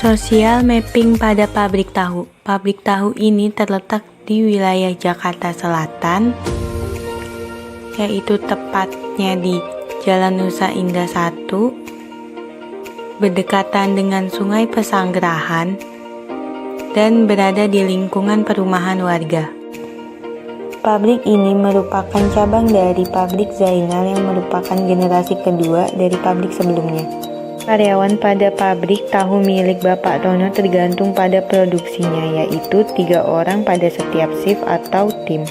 Social mapping pada pabrik tahu. Pabrik tahu ini terletak di wilayah Jakarta Selatan, yaitu tepatnya di Jalan Nusa Indah 1, berdekatan dengan Sungai Pesanggerahan, dan berada di lingkungan perumahan warga. Pabrik ini merupakan cabang dari pabrik Zainal yang merupakan generasi kedua dari pabrik sebelumnya. Karyawan pada pabrik tahu milik Bapak Tono tergantung pada produksinya, yaitu 3 orang pada setiap shift atau tim.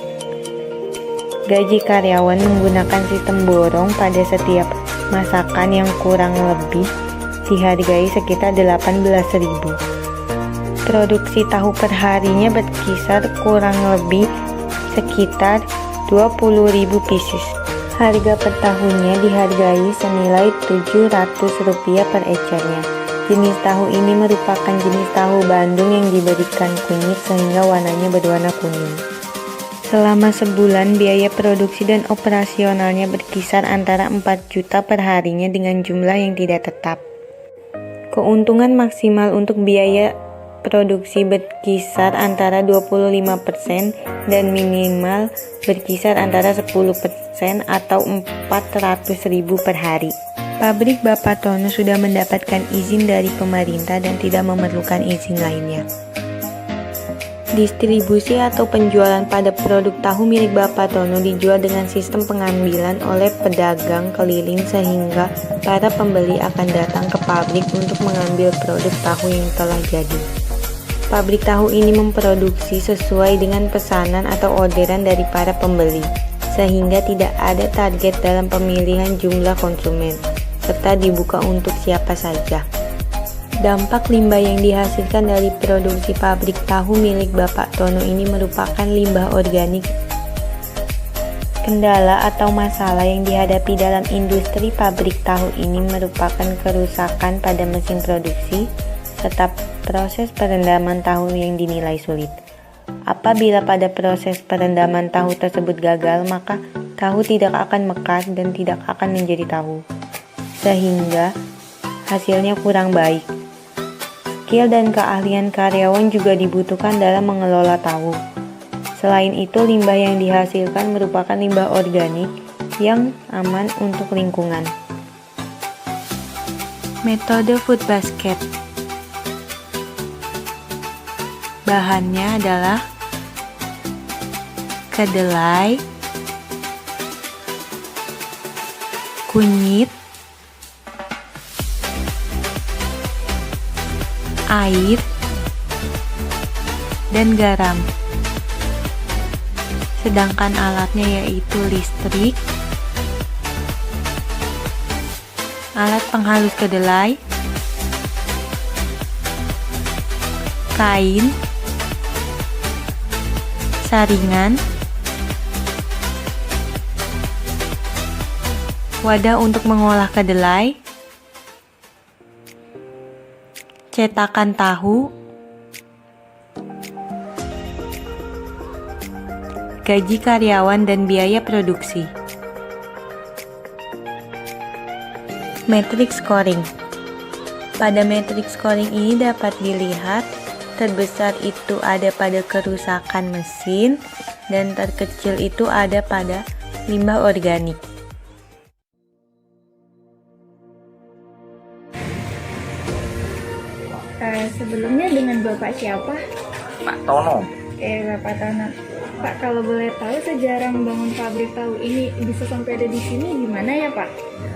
Gaji karyawan menggunakan sistem borong pada setiap masakan yang kurang lebih dihargai sekitar 18.000. Produksi tahu perharinya berkisar kurang lebih sekitar 20.000 pieces. Harga per tahunnya dihargai senilai Rp700 per ecernya. Jenis tahu ini merupakan jenis tahu Bandung yang diberikan kunyit sehingga warnanya berwarna kuning. Selama sebulan, biaya produksi dan operasionalnya berkisar antara 4 juta per harinya dengan jumlah yang tidak tetap. Keuntungan maksimal untuk biaya produksi berkisar antara 25% dan minimal berkisar antara 10% atau 400.000 per hari. Pabrik Bapak Tono sudah mendapatkan izin dari pemerintah dan tidak memerlukan izin lainnya. Distribusi atau penjualan pada produk tahu milik Bapak Tono dijual dengan sistem pengambilan oleh pedagang keliling sehingga para pembeli akan datang ke pabrik untuk mengambil produk tahu yang telah jadi. Pabrik tahu ini memproduksi sesuai dengan pesanan atau orderan dari para pembeli, sehingga tidak ada target dalam pemilihan jumlah konsumen, serta dibuka untuk siapa saja. Dampak limbah yang dihasilkan dari produksi pabrik tahu milik Bapak Tono ini merupakan limbah organik. Kendala atau masalah yang dihadapi dalam industri pabrik tahu ini merupakan kerusakan pada mesin produksi, serta proses perendaman tahu yang dinilai sulit. Apabila pada proses perendaman tahu tersebut gagal, maka tahu tidak akan mekar dan tidak akan menjadi tahu, sehingga hasilnya kurang baik. Skill dan keahlian karyawan juga dibutuhkan dalam mengelola tahu. Selain itu, limbah yang dihasilkan merupakan limbah organik yang aman untuk lingkungan. Metode food basket. Bahannya adalah kedelai, kunyit, air, dan garam. Sedangkan alatnya yaitu listrik, alat penghalus kedelai, kain, saringan, wadah untuk mengolah kedelai, cetakan tahu, gaji karyawan dan biaya produksi. Matrix scoring. Pada matrix scoring ini dapat dilihat terbesar itu ada pada kerusakan mesin dan terkecil itu ada pada limbah organik. Sebelumnya dengan Bapak siapa? Pak Tono. Bapak Tono. Pak, kalau boleh tahu sejarah membangun pabrik tahu ini bisa sampai ada di sini gimana ya Pak?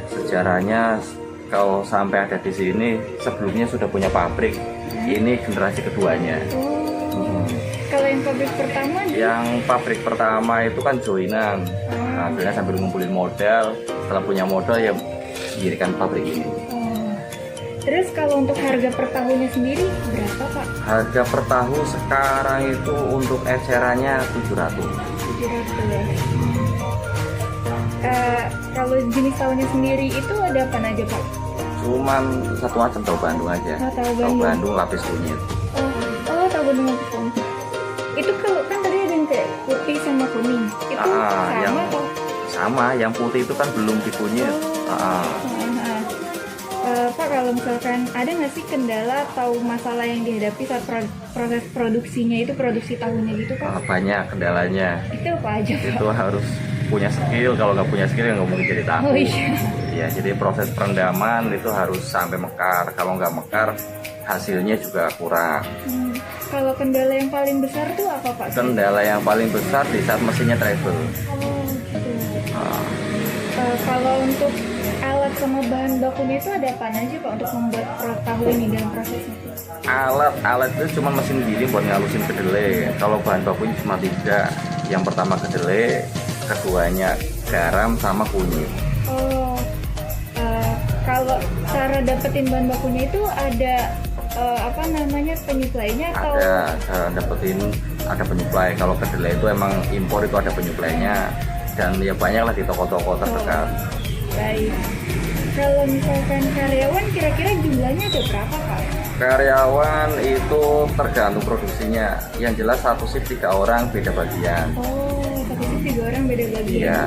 Sejarahnya kalau sampai ada di sini sebelumnya sudah punya pabrik. Ini generasi keduanya. Kalau yang pabrik pertama? Yang pabrik pertama itu kan joinan. Akhirnya sambil ngumpulin modal. Setelah punya modal ya dirikan pabrik ini. Terus kalau untuk harga per tahunnya sendiri berapa Pak? Harga per tahu sekarang itu untuk ecerannya 700. 700. Kalau jenis tahunya sendiri itu ada apa aja Pak? Cuman satu macam tahu Bandung aja. Tahu Bandung lapis kunyit. Tahu Bandung lapis kunyit. Itu kalau kan tadi ada yang kayak putih sama kuning. Itu sama yang atau? sama, yang putih itu kan belum dikunyit. Pak, kalau misalkan ada nggak sih kendala atau masalah yang dihadapi saat proses produksinya itu, produksi tahunya gitu Pak? Banyak kendalanya. Itu apa aja Pak? Itu harus punya skill, kalau nggak punya skill ya nggak mungkin jadi tahu. Oh iya. Ya, jadi proses perendaman itu harus sampai mekar. Kalau nggak mekar, hasilnya juga kurang. Kalau kendala yang paling besar tuh apa Pak? Kendala yang paling besar di saat mesinnya travel. Oh gitu. Kalau untuk alat sama bahan bakunya itu ada apa aja Pak untuk membuat tahu ini dalam prosesnya? Alat itu cuma mesin giling buat ngalusin kedelai. Kalau bahan bakunya cuma 3. Yang pertama kedelai, keduanya garam sama kunyit. Oh, kalau cara dapetin bahan bakunya itu ada apa namanya, penyuplainya atau? Ada cara dapetin, ada penyuplai. Kalau kedelai itu emang impor, itu ada penyuplainya, dan ya banyak lah di toko-toko terdekat. Baik. Kalau misalkan karyawan kira-kira jumlahnya ada berapa Pak? Karyawan itu tergantung produksinya. Yang jelas satu shift 3 orang, beda bagian. Oh, satu shift 3 orang beda bagian. Iya.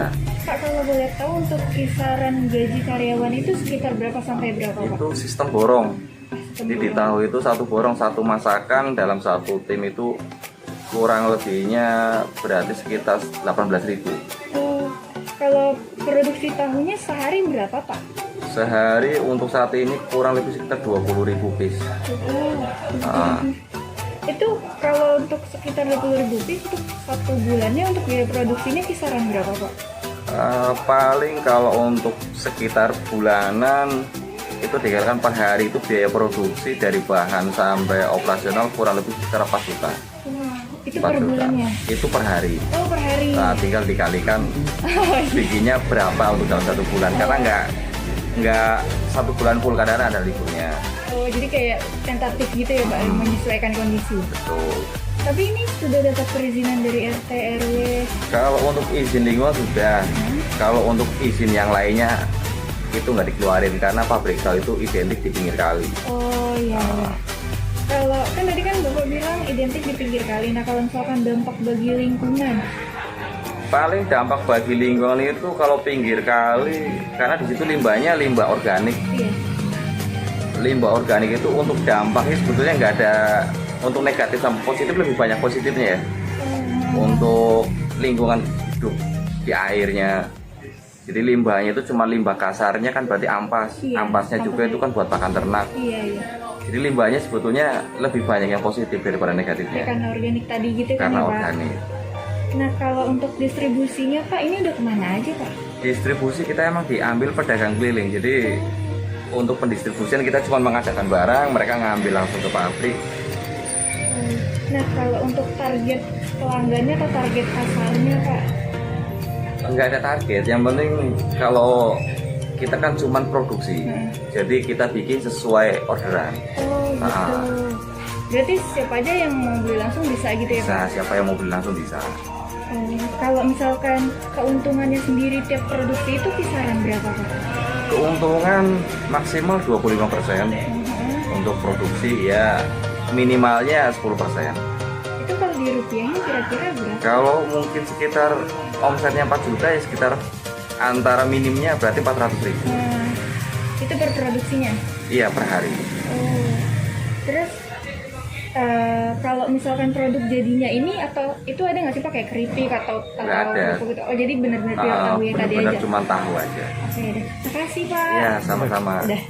Pak, kalau boleh tahu untuk kisaran gaji karyawan itu sekitar berapa sampai berapa Pak? Itu sistem borong. Jadi di tahu itu satu borong, satu masakan dalam satu tim itu kurang lebihnya berarti sekitar 18.000. Oh, kalau produksi tahunya sehari berapa Pak? Sehari untuk saat ini kurang lebih sekitar 20.000 piece. Oh, itu kalau untuk sekitar 20.000 piece untuk satu bulannya untuk biaya produksinya kisaran berapa Pak? Paling kalau untuk sekitar bulanan itu dikatakan per hari itu biaya produksi dari bahan sampai operasional kurang lebih sekitar 4 juta. Itu 4 per juta. bulannya? Itu per hari. Oh, per hari. Nah, tinggal dikalikan bikinnya berapa untuk dalam satu bulan, karena nggak satu bulan full, kadang ada liburnya. Oh, jadi kayak tentatif gitu ya Pak, menyesuaikan kondisi. Betul. Tapi ini sudah dapat perizinan dari RT RW? Kalau untuk izin lingkungan sudah. Kalau untuk izin yang lainnya itu nggak dikeluarin karena pabrik tahu itu identik di pinggir kali. Oh iya. Kalau kan tadi kan Bapak bilang identik di pinggir kali. Nah, kalau misalkan dampak bagi lingkungan? Paling dampak bagi lingkungan itu kalau pinggir kali, karena di situ limbahnya limbah organik. Iya. Limbah organik itu untuk dampaknya sebetulnya nggak ada. Untuk negatif sama positif lebih banyak positifnya ya. Untuk lingkungan hidup di airnya. Jadi limbahnya itu cuma limbah kasarnya kan berarti ampas. Iya, Ampasnya juga itu kan buat pakan ternak. Iya, iya. Jadi limbahnya sebetulnya lebih banyak yang positif daripada negatifnya. Karena organik tadi gitu kan Karena ya Pak? organik. Nah, kalau untuk distribusinya Pak, ini udah kemana aja Pak? Distribusi kita emang diambil pedagang keliling. Jadi untuk pendistribusian kita cuma mengadakan barang, mereka ngambil langsung ke pabrik. Nah, kalau untuk target pelanggannya atau target pasarnya Pak? Nggak ada target, yang penting kalau kita kan cuma produksi. Jadi kita bikin sesuai orderan. Oh gitu. Berarti siapa aja yang mau beli langsung bisa gitu ya Pak? Bisa, siapa yang mau beli langsung bisa. Kalau misalkan keuntungannya sendiri tiap produksi itu kisaran berapa Pak? Keuntungan maksimal 25%. Untuk produksi ya minimalnya 10%. Itu kalau di rupiahnya kira-kira berapa? Kalau mungkin sekitar omsetnya 4 juta ya sekitar antara minimnya berarti 400.000. Nah, itu per produksinya? Iya, per hari. Oh. Terus kalau misalkan produk jadinya ini atau itu ada nggak sih Pak kayak keripik atau Nggak ada. gitu? Oh, jadi benar-benar pure tahu ya tadi Benar-benar aja. cuma tahu aja. Oke deh. Makasih Pak. Ya, sama-sama. Udah.